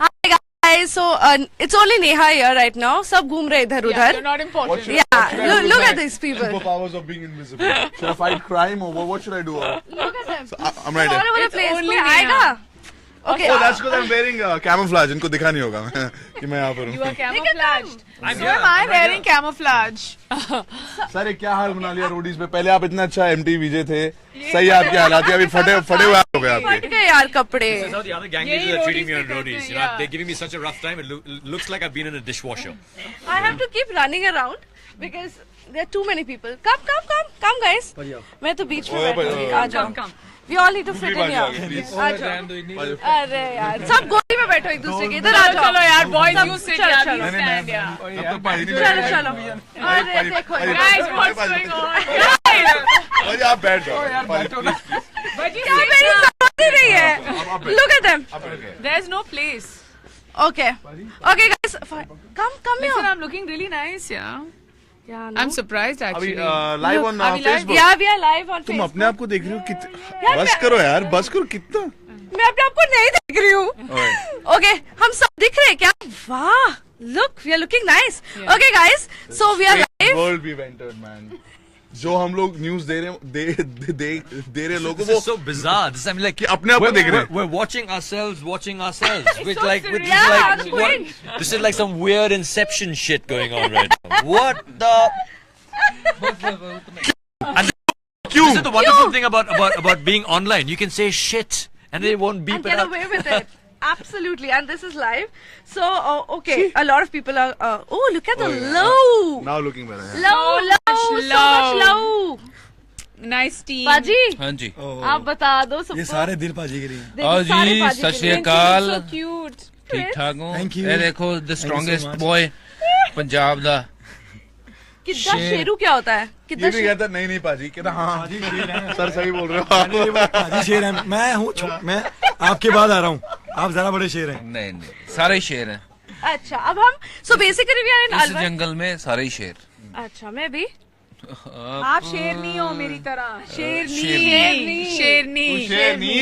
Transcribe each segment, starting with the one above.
Hi guys, so it's only Neha here right now. सब घूम रहे इधर उधर. You're not important. Yeah, look at these people. Superpowers of being invisible. Should I fight crime or what should I do? Look at them. So, I'm right All here. over the It's place. only कोई Neha. आएगा? Okay. Oh, that's because I'm wearing camouflage. इनको दिखा नहीं होगा कि मैं यहाँ पर You हूँ. are camouflaged. I'm So here. am I wearing camouflage. Sir ये क्या हाल बना लिया रोडीज पे? पहले आप इतना अच्छा MT विजय थे. सही आपके हालात अभी फटे हुए हो गए फट आपके. गए यार कपड़े. This is how the other gang Yahi leaders are treating me roadies on ke roadies. kehte, You know, yeah. they're giving me such a rough time. It looks like I've been in a dishwasher. I have to keep running around because there are too many people. Come guys. मैं तो बीच में बैठूंगी. आ जाओ. Come. We all need to fit in here. please. आ जाओ. अरे यार सब गोली में बैठो एक दूसरे के इधर आ चलो जाओ. चलो यार, boys you sit चलो, यार, चलो. you stand यार. तब तो पाजी नहीं चलो बैठेगा. चलो. अरे देखो Guys, what's going on? Guys, अरे आप बैठ जाओ. but you क्या sit मेरी now. जरूरत ही नहीं है. Look at them. There's no place. Okay guys, fine. Come Listen, here. I'm looking really nice, yeah. Yeah, I'm surprised अभी actually. लाइव ऑन अभी live? Facebook. Yeah, we are live on तुम Facebook. अपने आप को देख रही हो कितना? बस करो यार, बस करो कितना? मैं अपने आप को नहीं देख रही हूँ. Okay, हम सब दिख रहे हैं क्या? वाह, look, we are looking nice. Yeah. Okay guys, so we are live. World भी वेंटर्ड मैन. जो हम लोग न्यूज दे रहे लोगों This को is so bizarre. This I mean, like कि अपने आप को देख रहे हैं. we're watching ourselves, which so like surreal. which Yeah, is like strange. what, this is like some weird Inception shit going on right now. What the? And क्यों? this is the wonderful thing about being online. You can say shit and they won't beep And it get up. away with it. Absolutely, and this is live. So, okay, a lot of people are. Oh, look at the low. Now looking better. So much low. Nice team. बाजी, हाँ जी आप बता दो सबको. ये सारे दिल पाजी के लिए. देखो, आओ सारे जी बाजी सत के श्री लिए. अकाल So cute. ठीक ठाक हो Thank you. ये देखो the so strongest much. Boy Punjab दा कितना शेरू क्या होता है? ये कितना भी कहता नहीं पाजी कहता हाँ सर सही बोल रहे हो. पाजी शेर है. मैं हूँ मैं आपके बाद आ रहा हूँ. आप जरा बड़े शेर हैं. नहीं नहीं सारे शेर हैं अच्छा, अब हम so basically we are in इस Alwar. जंगल में सारे ही शेर अच्छा, मैं भी. आप शेरनी हो मेरी तरह. शेरनी. शेरनी। शेरनी.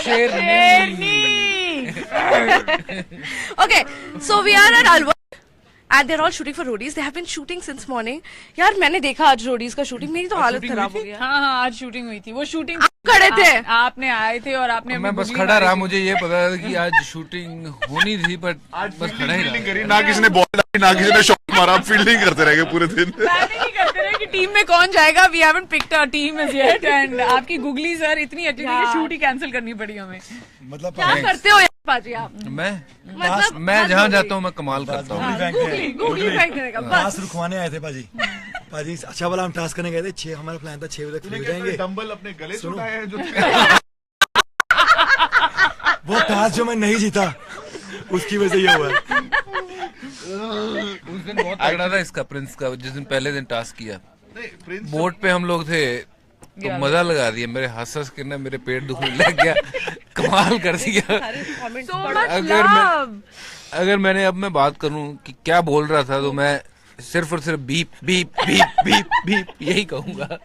शेरनी. Okay, so we are at Alwar. And they're all shooting for roadies. They have been shooting since morning. यार मैंने देखा आज roadies का shooting. मेरी तो हालत खराब हो गया. हाँ आज शूटिंग हुई थी. वो शूटिंग आप खड़े थे. आपने आए थे और आपने मैं अपनी बस बुगली खड़ा मारी रहा थी. मुझे ये पता था कि आज शूटिंग होनी थी पर बस खड़ा ही फील्डिंग रहा करी ना किसी ने बॉल डाली ना किसी ने शॉट मारा. फील्डिंग करते रह गए पूरे दिन. प्लानिंग ही करते रहे कि टीम में कौन जाएगा. We haven't picked our team as yet and आपकी गुगली सर इतनी अच्छी थी कि शूट ही कैंसिल करनी पड़ी हमें. मतलब क्या करते हो यार पाजी आप? मैं मैं जहाँ जाता हूँ मैं कमाल करता हूँ. गुगली फेंकने का बस. टास्क रुकवाने आए थे पाजी. पाजी अच्छा वाला हम टास्क करने गए थे. 6 हमारा प्लान था 6 बजे तक फ्री हो जाएंगे. डंबल अपने गले से उठाए हैं जो वो टास्क जो मैं नहीं जीता उसकी वजह से ये हुआ है. उस दिन बहुत तगड़ा था इसका प्रिंस का जिस दिन पहले दिन टास्क किया. प्रिंस बोट पे हम लोग थे तो मजा लगा दिया. मेरे हंस के ना मेरे पेट दुखने लग गया. कमाल कर दिया. So much अगर love. अगर मैंने अब मैं बात करूं कि क्या बोल रहा था तो मैं सिर्फ और सिर्फ beep beep beep beep beep यही कहूंगा.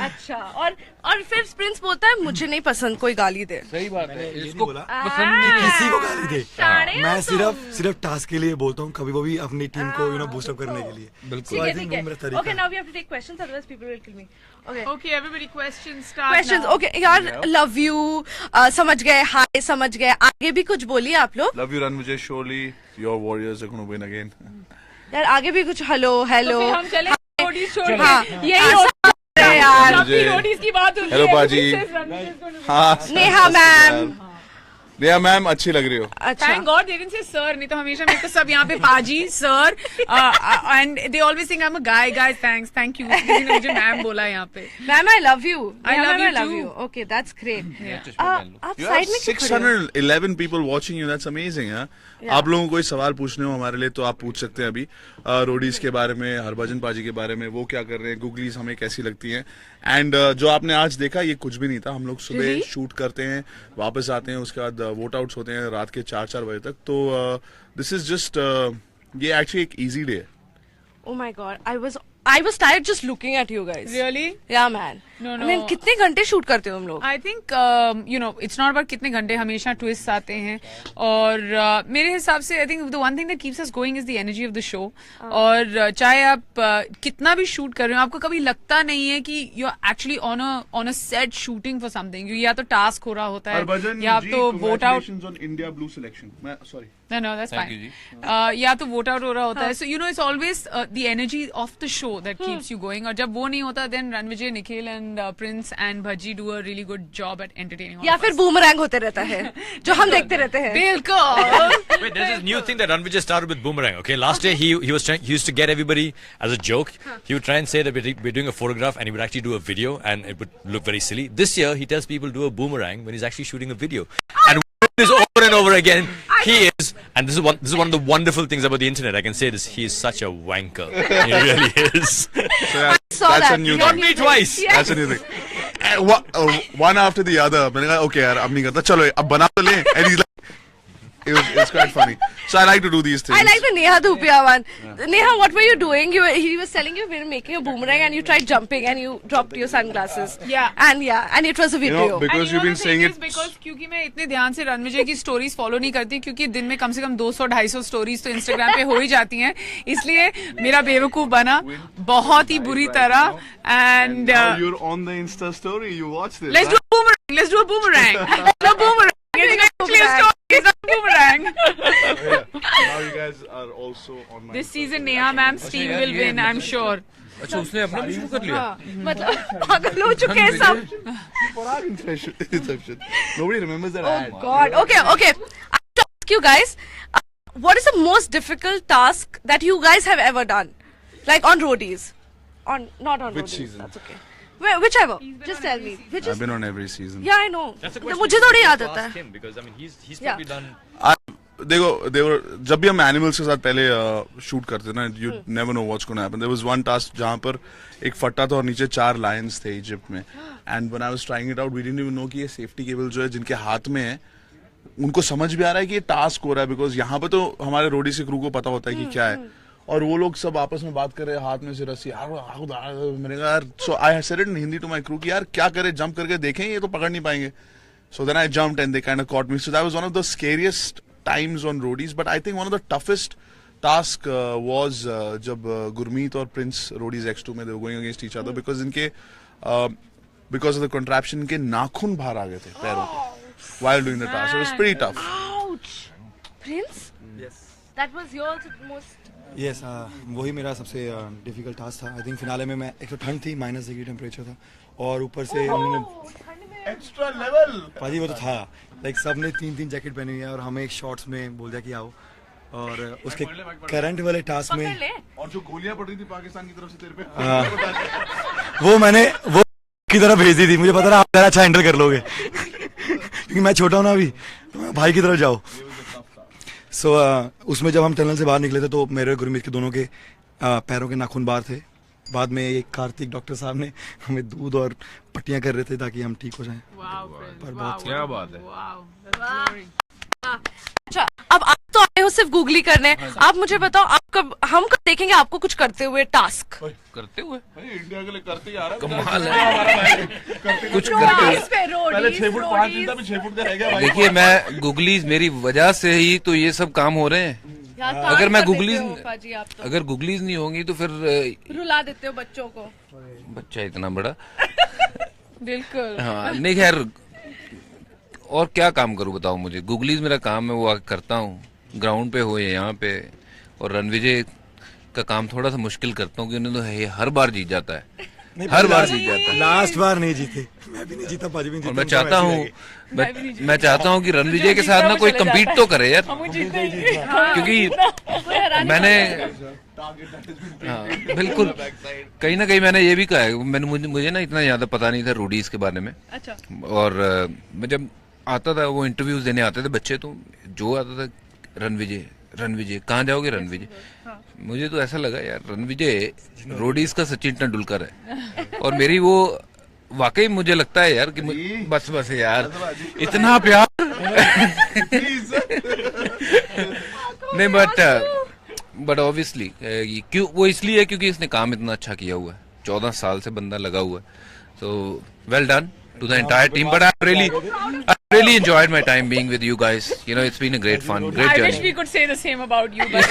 अच्छा, और फिर प्रिंस बोलता है मुझे नहीं पसंद कोई गाली दे. सही बात है. ये नहीं इसको बोला पसंद नहीं किसी को गाली दे. शाणे मैं हो तुम. सिर्फ टास्क के लिए बोलता हूँ. कभी वो भी अपनी टीम को बूस्ट अप करने के लिए. बिल्कुल. I ठीक think है. वो मेरा तरीका Okay, है. now we have to take questions, otherwise people will kill me. Okay. Okay, everybody questions start Questions. now. Okay, यार love you. समझ गए. हाय समझ गए. आगे भी कुछ बोलिए आप लोग. लव यू रणविजय शोली. Your warriors are gonna win again. यार आगे भी कुछ हेलो तो फिर हम चले रोडीज छोड़ हाँ. के. यही होता है यार. जब भी रोडीज की बात होती है. Hello, बाजी. हाँ नेहा मैम. नेहा मैम अच्छी लग रही हो. अच्छा. Thank God they didn't say sir. नहीं तो हमेशा मेरे को सब यहाँ पे पाजी sir and they always think I'm a guy. Guys, thank you. किसी ने मुझे मैम बोला यहाँ पे. Ma'am I love you. I Neha, love ma'am, you I love too. you. Okay, that's great. Yeah. आप You have साइड में क्यों खड़े हो? 611 people watching you. That's amazing. हाँ. आप लोगों को कोई सवाल पूछने हो हमारे लिए तो आप पूछ सकते हैं अभी. रोडीज के बारे में, हरभजन पाजी के बारे में, वो क्या कर रहे हैं, गुगलीज हमें कैसी लगती हैं. एंड जो आपने आज देखा ये कुछ भी नहीं था. हम लोग सुबह Really? शूट करते हैं, वापस आते हैं, उसके बाद वोट आउट्स होते हैं रात के 4-4 बजे तक. तो दिस इज जस्ट ये एक्चुअली एक इजी डे है. Oh my God, I was I was tired just looking at you guys. Really? Yeah, man. No, I mean, no. कितने घंटे शूट करते हो हम लोग? I think it's not about कितने घंटे, हमेशा ट्विस्ट आते हैं और मेरे हिसाब से आई think the one thing that keeps us going is the energy of the show. और चाहे आप कितना भी शूट कर रहे हो, आपको कभी लगता नहीं है कि you are actually on a set shooting for something. या तो टास्क हो रहा होता है या आप तो vote out. on India Blue selection. Sorry. No, that's Thank fine. you, या तो वोट आउट हो रहा होता है. So you know it's always the energy of the show that keeps you going. और जब वो नहीं होता then Rannvijay, Nikhil and Prince and Bhajji do a really good job at entertaining. या फिर बूमरैंग होते रहता है जो हम देखते रहते हैं. बिल्कुल. Wait, there's this new thing that Ranvijay started with Boomerang. Okay, last year he used to get everybody as a joke. He would try and say that we're doing a photograph, and he would actually do a video, and it would look very silly. This year he tells people do a boomerang when he's actually shooting a video. And this over and over again. He is, and this is one of the wonderful things about the internet. I can say this: he is such a wanker. He really is. So that's saw a that. new Not thing. me twice. That's a new thing. One after the other. मैंने कहा okay यार अब नहीं करता, चलो अब बना तो ले. And he's like, it's quite funny. So I like to do these things. I like the Neha Dhupia one. Neha, what were you doing? He was telling you we were making a boomerang and you tried jumping and you dropped your sunglasses. Yeah. And it was a video. know, because you've been saying it. Because क्योंकि मैं इतने ध्यान से रणविजय की stories follow नहीं करती, क्योंकि दिन में कम से कम 200-250 स्टोरीज तो इंस्टाग्राम पे हो ही जाती हैं, इसलिए मेरा बेवकूफ बना बहुत ही बुरी तरह. And and now you're on the Insta story. You watch this. let's do a boomerang. Let's do a boomerang. Let's do a boomerang. It's actually a story. It's a boomerang. Now you guys are also on my. This season Neha ma'am Steve will win, I'm sure. अच्छा उसने अपना भी शुरू कर लिया. मतलब पागल हो चुके हैं सब. Parag Inception. Nobody remembers that ad. Oh God. Okay. I have to ask you guys, what is the most difficult task that you guys have ever done, like on roadies, not on Which roadies. season? That's okay. Whichever. Just tell me. Which I've is? been on every season. Yeah, I know. That's a तो question. मुझे थोड़ी याद आता Ask है. him because I mean he's Yeah. probably done. देखो जब भी हम एनिमल्स के साथ पहले शूट करते ना, you never know what's gonna happen. There was one task जहां पर एक फट्टा था और नीचे 4 लायंस थे इजिप्ट में. And when I was trying it out we didn't even know कि ये सेफ्टी केबल जो है जिनके हाथ में है उनको समझ भी आ रहा है कि ये टास्क हो रहा है, बिकॉज यहाँ पे तो हमारे रोडी से क्रू को पता होता है कि क्या है, और वो लोग सब आपस में बात कर रहे हैं, हाथ में से रस्सी. मैंने कहा यार, so I said it in Hindi to my crew कि यार क्या करे, जंप करके देखें, ये तो पकड़ नहीं पाएंगे. So then I jumped and they kind of caught me. So that was one of the scariest times on roadies. But I think one of the toughest task was जब Gurmeet और Prince roadies X2 में they were going against each other because इनके because of the contraption इनके नाखून बाहर आ गए थे पैरों के while doing the task. It was pretty tough. Ouch. Prince? Yes. That was your most. Yes वही मेरा सबसे डिफिकल्ट टास्क था. आई थिंक फिनाले में मैं, एक तो ठंड थी, -डिग्री टेम्परेचर था और ऊपर से उन्होंने Extra level. पाजी वो तो था, लाइक सबने 3 जैकेट पहनी हुई है और हमें एक शॉर्ट्स में बोल दिया कि आओ, और उसके करंट वाले टास्क में और जो गोलियां पड़ रही थी पाकिस्तान की तरफ से तेरे पे, वो मैंने वो की तरफ भेज दी थी. मुझे पता था आप ज़रा अच्छा हैंडल कर लोगे क्योंकि मैं छोटा हूँ ना अभी, तो मैं भाई की तरफ जाओ. सो उसमें जब हम टनल से बाहर निकले थे तो मेरे और गुरमीत के दोनों के पैरों के नाखून बाहर थे. बाद में एक कार्तिक डॉक्टर साहब ने हमें दूध और पट्टियां कर रहे थे ताकि हम ठीक हो जाएं. पर बहुत क्या बात है. अच्छा, अब आप तो आए हो सिर्फ गूगली करने. आप मुझे बताओ, आप कब हम कब देखेंगे आपको कुछ करते हुए टास्क? करते हुए इंडिया के लिए करते ही आ रहा है. कमाल है. कुछ करते हुए. पहले 6 फुट 5 इंच था, 6 फुट का रह गया भाई. देखिए मैं गुगलीज, मेरी वजह से ही तो ये सब काम हो रहे हैं. अगर मैं गुगलीज अगर गुगलीज नहीं होंगी तो फिर रुला देते हो बच्चों को. बच्चा इतना बड़ा. बिल्कुल. हाँ नहीं, खैर और क्या काम करूं बताओ मुझे. गुगलीज मेरा काम है, वो आके करता हूँ. ग्राउंड पे हो या यहाँ पे. और रणविजय का काम थोड़ा सा मुश्किल करता हूँ कि उन्हें तो हर बार जीत जाता है. हर बार जीत जाता है. लास्ट बार नहीं जीते, मैं भी नहीं जीता, पाजी भी नहीं और जीता. मैं चाहता हूँ मैं चाहता हूँ कि रणविजय के साथ ना कोई कम्पीट तो करे यार, क्योंकि मैंने हाँ बिल्कुल कहीं ना कहीं मैंने ये भी कहा है. मुझे ना इतना ज्यादा पता नहीं था रोडीज के बारे में. अच्छा. और मैं जब आता था, वो इंटरव्यूज देने आते थे बच्चे, तो जो आता था रणविजय कहाँ जाओगे रणविजय. मुझे तो ऐसा लगा यार रणविजय रोडीज का सचिन तेंदुलकर है. और मेरी वो वाकई मुझे लगता है यार कि बस यार इतना प्यार नहीं. बट बट ऑब्वियसली क्यों वो इसलिए है क्योंकि इसने काम इतना अच्छा किया हुआ है, 14 साल से बंदा लगा हुआ है. So well done to the entire team, but I really enjoyed my time being with you guys. You know, it's been a great fun, great I journey. wish we could say the same about you, but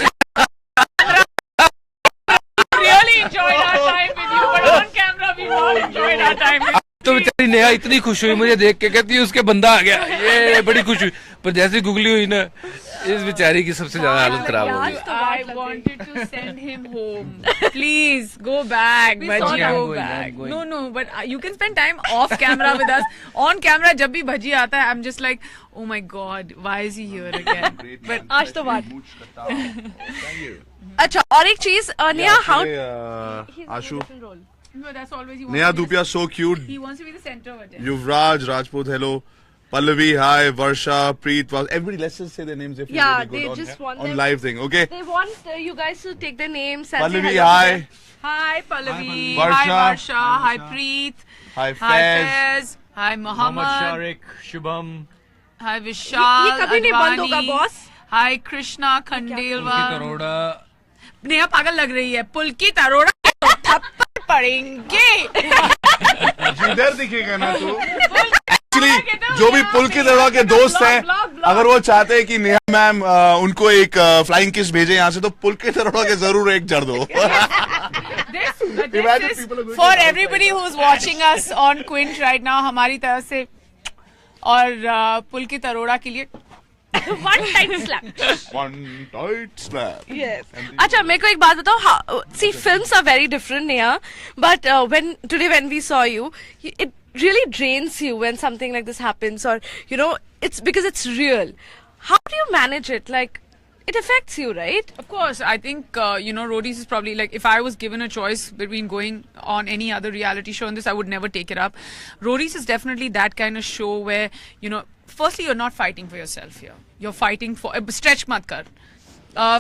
really enjoyed our time with you, but on camera we not enjoyed our time with you. तो बेचारी नेहा इतनी खुश हुई मुझे देख के, कहती है उसके बंदा आ गया, ये बड़ी खुश हुई. पर जैसे गूगली हुई ना, इस बेचारी की सबसे ज्यादा हालत खराब हो गई. I wanted to send him home. Please go back, Bhaji, go back. No, but you can spend time off camera with us. On camera, जब भी Bhaji आता है, I'm just like, oh my God, why is he here again? But आज तो बात. अच्छा और एक चीज Neha how Ashu, No, that's always he wants Neha to be Dupia, so cute. He wants to be the center of attention. Yuvraj, Rajput, hello. Pallavi, hi. Varsha, Preet, everybody. Let's just say their names if Yeah, you're really they good just want on them- live thing. Okay. they want you guys to take their names and say Pallavi, hello to hi. them. Hi Pallavi, Varsha. hi Varsha, hi Preet, Hi, hi Faiz. Faiz, hi Mohammed, Sharik, Shubham. hi Vishal, ये कभी नहीं बंद होगा, Advani, boss. hi Krishna Khandelwal. करोड़ा Neha पागल लग रही है. पुलकित अरोड़ा तो थप्पड़ पड़ेंगे. जिधर दिखेगा ना तो एक्चुअली जो भी पुलकित अरोड़ा के दोस्त हैं, अगर वो चाहते हैं कि नेहा मैम उनको एक फ्लाइंग किस भेजे यहाँ से, तो पुलकित अरोड़ा के जरूर एक जड़ दो. This is for everybody who's watching us on Quint right now. हमारी तरफ से और पुलकित अरोड़ा के लिए One tight slap. One tight slap. Yes. अच्छा मेरे को एक बात बताओ. See, films are very different, Neha. But when we saw you, it really drains you when something like this happens, or it's because it's real. How do you manage it? Like, it affects you, right? Of course, I think Roadies is probably like, if I was given a choice between going on any other reality show and this, I would never take it up. Roadies is definitely that kind of show where firstly you're not fighting for yourself here. You're fighting for stretch mat kar.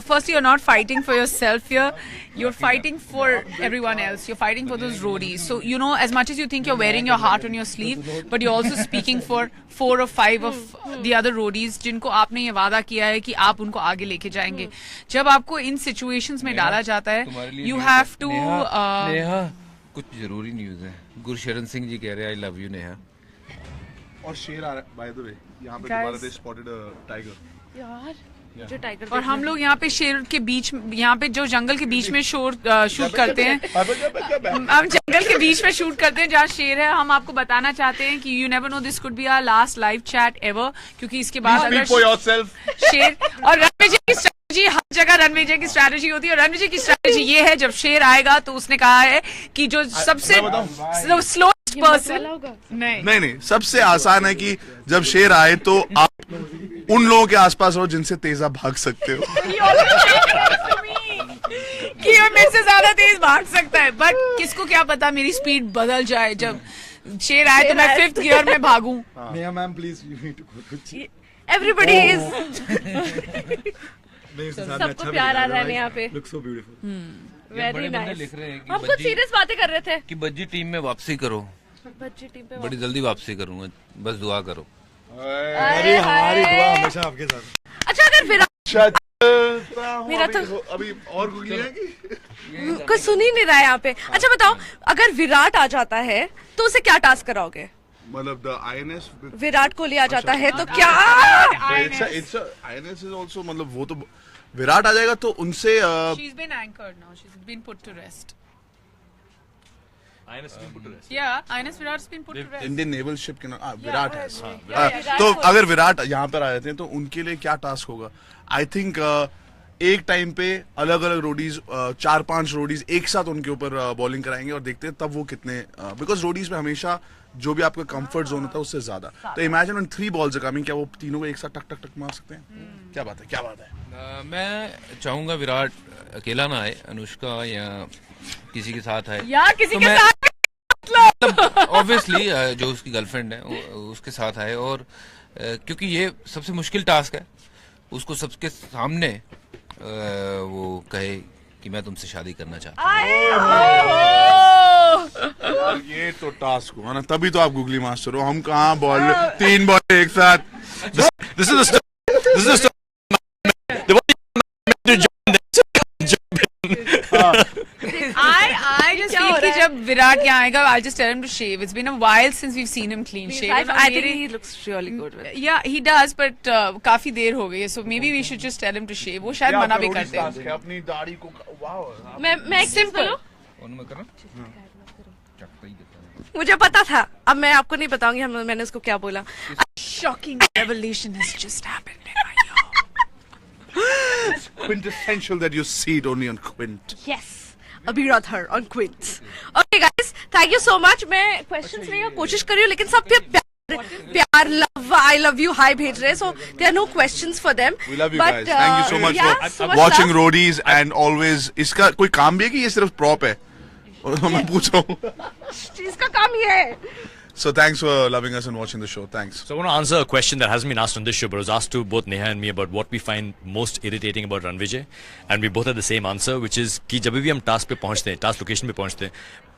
Firstly, you're not fighting for yourself here. You're fighting for everyone else. You're fighting for those roadies. So, as much as you think you're wearing your heart on your sleeve, but you're also speaking for 4 or 5 of the other roadies जिनको आपने ये वादा किया है कि आप उनको आगे लेके जाएंगे. जब आपको इन situations में डाला जाता है, you have to... नेहा कुछ जरूरी न्यूज है. गुरशरण सिंह जी कह रहे हैं I love you नेहा. और शेर आ रहा है, by the way, यहाँ पे दोबारा they spotted a tiger. यार जो टाइगर और हम लोग यहाँ पे शेर के बीच, यहाँ पे जो जंगल के बीच में शूट करते हैं, हम जंगल के बीच में शूट करते हैं जहाँ शेर है. हम आपको बताना चाहते हैं कि you never know, this could be our last live chat ever, क्योंकि इसके बाद Speak for yourself. शेर और रणविजय की स्ट्रेटजी, हर जगह रणविजय की स्ट्रेटजी होती है. रणविजय की स्ट्रेटजी ये है, जब शेर आएगा तो उसने कहा है कि जो सबसे स्लोएस्ट पर्सन, नहीं, सबसे आसान है कि जब शेर आए तो आप उन लोगों के आसपास रहो जिनसे तेज आप भाग सकते हो. कि वो मेरे से ज्यादा तेज भाग सकता है, बट किसको क्या पता मेरी स्पीड बदल जाए जब शेर आए तो मैं 5th गियर में भागूं. Neha ma'am please you need to go. Everybody is सबको प्यार आ रहा है यहाँ पे. Look so beautiful. Very nice. लिख रहे हैं कि हम कुछ सीरियस बातें कर रहे थे. कि बज्जी टीम में वापसी करो. बच्ची टीम पे बड़ी जल्दी वापसी करूंगा, बस दुआ करो. हमारी दुआ हमेशा आपके साथ. अच्छा अगर विराट मेरा तो अभी और गूगली है कि कोई सुन ही नहीं रहा है यहाँ पे. अच्छा बताओ, अगर विराट आ जाता है तो उसे क्या टास्क कराओगे? मतलब the INS विराट कोहली आ जाता है तो क्या? it's a INS is also, मतलब वो तो विराट आ जाएगा तो उनसे She's been anchored now. She's been put to rest. INS has been put to rest. Yeah, INS Virat's been put to rest. Indian naval ship के नाम विराट है. विराट तो कोहली. अगर विराट यहाँ पर आ जाते हैं तो उनके लिए क्या टास्क होगा? आई थिंक एक टाइम पे अलग अलग रोडीज 4-5 रोडीज एक साथ उनके ऊपर बॉलिंग कराएंगे और देखते हैं तब वो कितने, बिकॉज रोडीज में हमेशा जो भी आपका कंफर्ट जोन होता है उससे ज्यादा. तो इमेजिन उन 3 बॉल्स कमिंग, क्या वो तीनों को एक साथ टक टक टक मार सकते हैं? क्या बात है. मैं चाहूंगा विराट अकेला ना आए, अनुष्का या किसी के साथ आए. या किसी तो के मैं- साथ ऑब्वियसली जो उसकी गर्लफ्रेंड है उसके साथ आए, और क्योंकि ये सबसे मुश्किल टास्क है, उसको सबके सामने वो कहे कि मैं तुमसे शादी करना चाहता हूँ. ये तो टास्क हुआ ना, तभी तो आप गूगली मास्टर हो. हम कहाँ बॉल 3 बॉल एक साथ. This is the story. I just feel कि जब विराट यहाँ आएगा, I'll just tell him to shave. It's been a while since we've seen him clean shaven. I think he looks really good with it. Yeah, he does, but काफी देर हो गई है, so maybe we should just tell him to shave. वो शायद मना भी करते हैं. अपनी दाढ़ी को वाओ मैं एक चीज बोलूं? करो मुझे पता था, अब मैं आपको नहीं बताऊंगी मैंने उसको क्या बोला. Shocking revelation has just happened. quintessential that you see it only on Quint. Yes, Abhiradhar on Quint. Okay guys, thank you so much. मैं questions लेने की कोशिश कर रही हूँ, लेकिन सब प्यार, love, I love you, hi भेज रहे हैं, so there are no questions for them. We love you But, guys. Thank you so much yeah, so for much watching love. Roadies and always. इसका कोई काम भी है कि ये सिर्फ prop है? और मैं पूछ रहा हूँ. इसका काम ये है. So thanks for loving us and watching the show. Thanks. So I want to answer a question that hasn't been asked on this show, but was asked to both Neha and me about what we find most irritating about Ranvijay, and we both had the same answer, which is कि जब भी हम task पे पहुंचते हैं, task location पे पहुंचते हैं,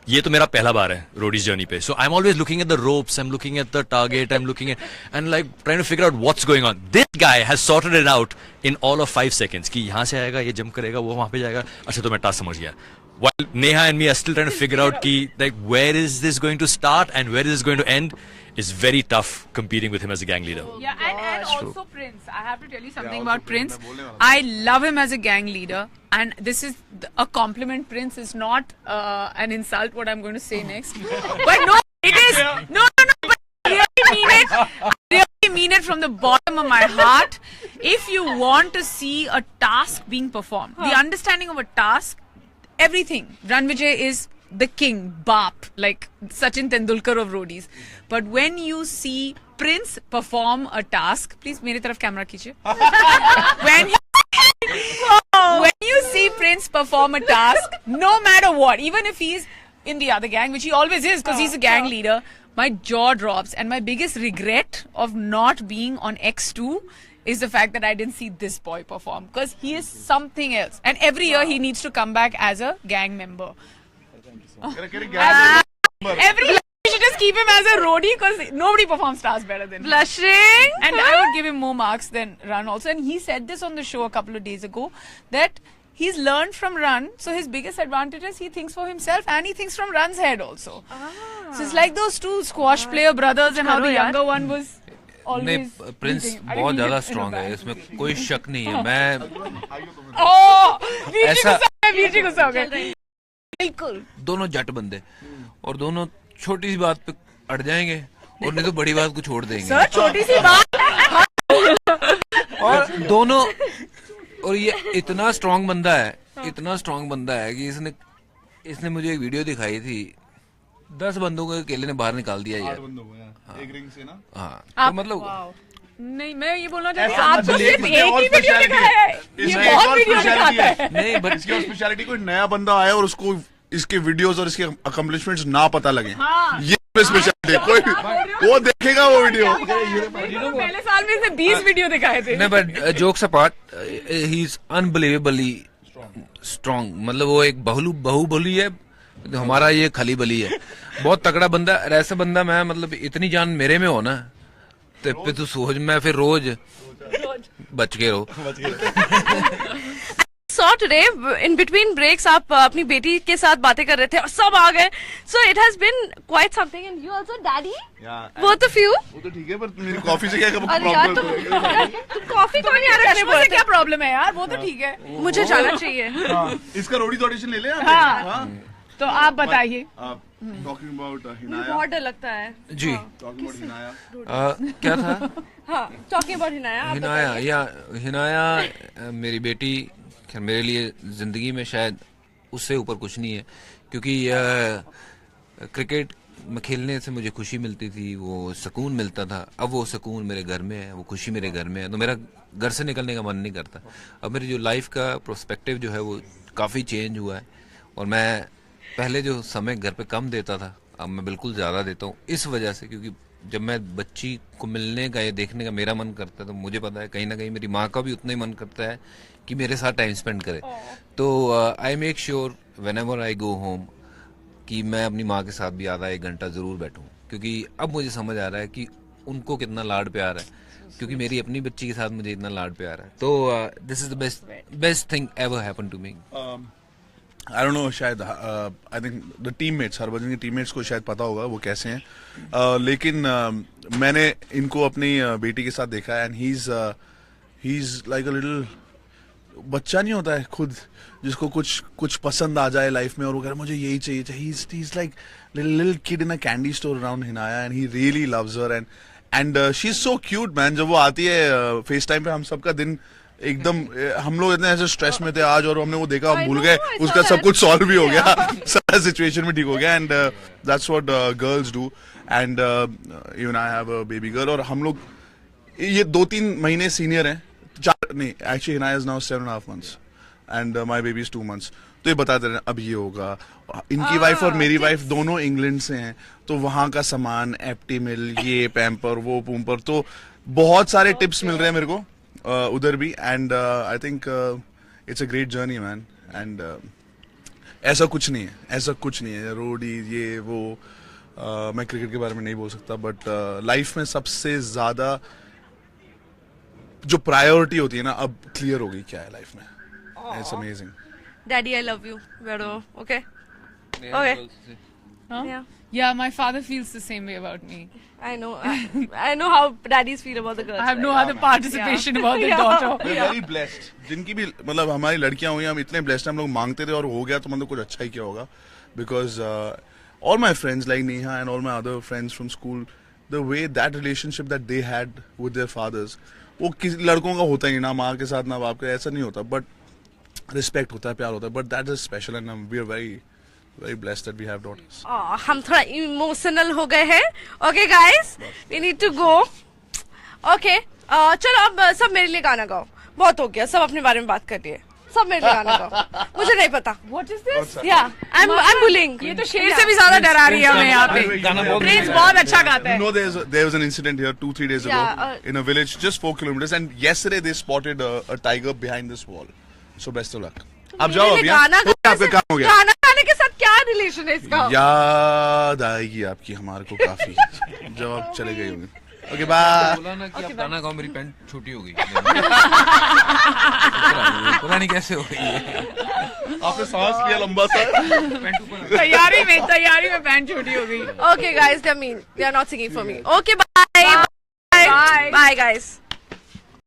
ये तो मेरा पहला बार है Roadies journey पे. So I'm always looking at the ropes, I'm looking at the target, I'm looking at and like trying to figure out what's going on. This guy has sorted it out in all of 5 seconds. कि यहाँ से आएगा, ये jump करेगा, वो वहाँ पे जाएगा. अच्छा तो मैं task समझ गया. While Neha and me are still trying to figure out कि like where is this going to start and where is this going to end. It's very tough competing with him as a gang leader. Yeah, and also Prince. I have to tell you something about Prince. I love him as a gang leader, and this is a compliment. Prince is not an insult. What I'm going to say next, but no, it is no. But I really mean it. I really mean it from the bottom of my heart. If you want to see a task being performed, the understanding of a task, everything. Ranvijay is the king, Baap, like Sachin Tendulkar of Roadies. But when you see Prince perform a task, please मेरे तरफ camera खींचिए. When you see Prince perform a task, no matter what, even if he's in the other gang, which he always is because he's a gang leader, my jaw drops. And my biggest regret of not being on X2 is the fact that I didn't see this boy perform, because he is something else. And every year he needs to come back as a gang member. Every year we should just keep him as a roadie, because nobody performs stars better than him. Blushing. And I would give him more marks than Run also. And he said this on the show a couple of days ago, that he's learned from Run, so his biggest advantage is he thinks for himself and he thinks from Run's head also. So it's like those two squash player brothers and how the younger one was नहीं, always Prince beating. I बहुत didn't mean ज्यादा it in a strong है, bad इसमें कोई शक नहीं है. मैं वीर जी ऐसा- गुस्सा हो गए, वीर जी गुस्सा हो गए. बिल्कुल. दोनों जट बंदे और दोनों छोटी सी बात पे अड़ जाएंगे और नहीं तो बड़ी बात को छोड़ देंगे. सर छोटी सी बात. और दोनों, और ये इतना स्ट्रांग बंदा है, इतना स्ट्रांग बंदा है कि इसने मुझे एक वीडियो दिखाई थी, 10 बंदों को अकेले ने बाहर निकाल दिया यार. एक रिंग से ना. हाँ, तो मतलब नहीं, मैं ये बोलना चाहती हूँ, ऐसा आप मत तो बोलिए, सिर्फ इसमें एक और ही वीडियो speciality दिखाया है. है. ये इसमें बहुत एक और वीडियो speciality दिखाता है. नहीं, बट इसकी स्पेशलिटी कोई नया बंदा आया और उसको इसके वीडियोस और इसके अकम्पलिशमेंट्स ना पता लगे. ये स्पेशलिटी. कोई वो देखेगा वो वीडियो. पहले साल में इसने 20 वीडियो दिखाए थे. नहीं, but jokes apart, he is unbelievably strong. मतलब वो एक बाहुबली है, तो हमारा ये खली बली है. बहुत तगड़ा बंदा. और ऐसा बंदा मैं, मतलब इतनी जान मेरे में हो ना, तो फिर तू सोच, मैं फिर रोज बच के रहो. saw today in between breaks आप अपनी बेटी के साथ बातें कर रहे थे और सब आ गए. So it has been quite something. And you also, daddy? Both of you? वो तो ठीक है, पर मेरी कॉफी से क्या अरे यार तुम कॉफी को नहीं रखने चश्मों से क्या प्रॉब्लम है यार, वो तो ठीक है. मुझे जाना चाहिए. इसका रोडी ऑडिशन ले ले. हाँ. तो आप बताइए. Talking about Hinaya. बहुत डर लगता है. जी, टॉकिंग अबाउट हिनाया. क्या था? हाँ, टॉकिंग अबाउट हिनाया. हिनाया मेरी बेटी. खैर मेरे लिए जिंदगी में शायद उससे ऊपर कुछ नहीं है, क्योंकि क्रिकेट में खेलने से मुझे खुशी मिलती थी, वो सुकून मिलता था. अब वो सुकून मेरे घर में है, वो खुशी मेरे घर में है, तो मेरा घर से निकलने का मन नहीं करता. अब मेरी जो लाइफ का प्रोस्पेक्टिव जो है वो काफ़ी चेंज हुआ है, और मैं पहले जो समय घर पे कम देता था, अब मैं बिल्कुल ज़्यादा देता हूँ. इस वजह से, क्योंकि जब मैं बच्ची को मिलने का या देखने का मेरा मन करता है, तो मुझे पता है कहीं ना कहीं मेरी माँ का भी उतना ही मन करता है कि मेरे साथ टाइम स्पेंड करे. तो I make sure when ever I go home कि मैं अपनी माँ के साथ भी आधा 1 घंटा ज़रूर बैठूँ, क्योंकि अब मुझे समझ आ रहा है कि उनको कितना लाड प्यार है, क्योंकि मेरी अपनी बच्ची के साथ मुझे इतना लाड प्यार है. तो this is the best thing ever happen to me. I don't know, शायद I think the teammates, Harbhajan के टीममेट्स को शायद पता होगा वो कैसे हैं, लेकिन मैंने इनको अपनी बेटी के साथ देखा है, and he is like a little बच्चा नहीं होता है खुद जिसको कुछ पसंद आ जाए लाइफ में और वो कह रहा है मुझे यही चाहिए, he is like little kid in a candy store around Hinaya, and he really loves her, and she is so cute man. जब वो आती है फेस टाइम पे, हम सबका दिन एकदम, हम लोग इतने ऐसे स्ट्रेस में थे आज, और हमने वो देखा, हम भूल गए, उसका सब कुछ सॉल्व भी हो गया, सारा सिचुएशन भी ठीक हो गया, and that's what girls do. And even I have a baby girl, और हम लोग ये 2-3 महीने सीनियर हैं, 4 नहीं, actually Hinaya is now 7.5 months and my baby is 2 months. तो ये बताते रहे अब ये होगा. इनकी वाइफ और मेरी वाइफ दोनों इंग्लैंड से हैं, तो वहां का सामान, एप्टीमिल, ये पैम्पर, वो पूम्पर, तो बहुत सारे टिप्स मिल रहे हैं मेरे को उधर भी, and I think it's a great journey man. And ऐसा कुछ नहीं है रोडी ये वो. मैं क्रिकेट के बारे में नहीं बोल सकता, बट लाइफ में सबसे ज्यादा जो प्रायोरिटी होती है ना, अब क्लियर हो गई क्या है लाइफ में. It's amazing. Daddy, I love you. Vero, okay? Okay. Huh? Yeah. Yeah, my father feels the same way about me. I know. I know how daddies feel about the girls. I have no right? other participation about the Yeah. daughter. We're very blessed. जिनकी भी मतलब हमारी लड़कियां हुई, हम इतने blessed, हम लोग मांगते थे और हो गया, तो मतलब कुछ अच्छा ही किया होगा. Because all my friends like Neha and all my other friends from school, the way that relationship that they had with their fathers, वो किसी लड़कों का होता ही ना, माँ के साथ ना बाप के, ऐसा नहीं होता, बट रिस्पेक्ट होता है, प्यार होता है, but that is special, and we are very blessed that we have daughters. हम थोड़ा इमोशनल हो गए हैं. Okay guys, we need to go. Okay, चलो अब सब मेरे लिए गाना गाओ. बहुत हो गया, सब अपने बारे में बात कर लिए. सब मेरे लिए गाना गाओ. मुझे नहीं पता. What is this? या आई एम बुलिंग. ये तो शेर से भी ज्यादा डरा रही है हमें यहाँ पे. गाना बहुत प्रिंस बहुत अच्छा गाता है. You know, there was an incident here 2-3 days ago Yeah, in a village just 4 kilometers, and yesterday they spotted a tiger behind this wall. So best of luck. अब जाओ अभी. गाना हो गया, आपका काम हो गया. गाना गाने के साथ क्या रिलेशन है इसका? याद आएगी आपकी हमारे को काफी जब आप चले गए होंगे. Okay bye. बोला ना कि आप गाना गाओ, मेरी पैंट छोटी हो गई. पता नहीं कैसे हो गई है. आपने सांस लिया लंबा सा. पैंट ऊपर तैयारी में पैंट छोटी हो गई. Okay guys, they are not singing for me. Okay, bye. Bye guys.